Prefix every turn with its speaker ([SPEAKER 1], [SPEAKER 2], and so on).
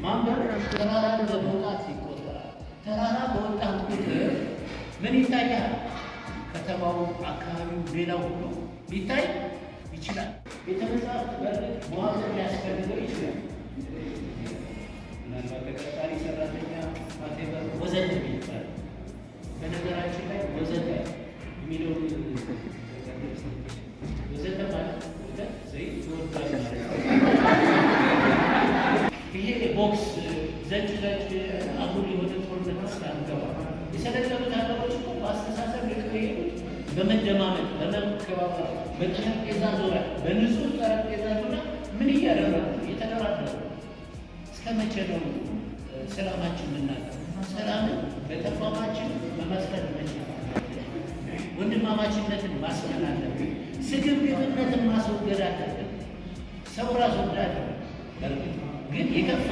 [SPEAKER 1] ማንበብ ተራራን በመውጣት ይቆጠራል። ተራራ በወጣን ቁጥር ምን ይታያል? ከተማው፣ አካባቢው፣ ሌላው ሁሉ ሊታይ ይችላል። ቤተ መጻሕፍት በእርግጥ መዋቅር ሊያስፈልገው ይችላል። ምናልባት ተቀጣሪ ሰራተኛ ማቴበር ወዘተ ይባላል። በነገራችን ላይ ወዘተ የሚለው ወዘተ ማለት ዘይት ተወዳጅ ማለት ይሄ ቦክስ ዘጭ አጉል የሆነ ጦርነት ውስጥ አንገባ። የሰለጠኑት ሀገሮች እኮ በአስተሳሰብ የሄዱት በመደማመጥ በመከባበር በጠረጴዛ ዙሪያ በንጹህ ጠረጴዛ ዙሪያ ምን እያደረጉ እየተደራደሩ እስከ መቼ ነው ሰላማችን የምናለው? ሰላምን በተቋማችን መመስረት መቻል፣ ወንድማማችነትን ማስፈን አለብን። ስግብግብነትን ማስወገድ አለብን። ሰው ራስ ወዳድ ግን የከፋ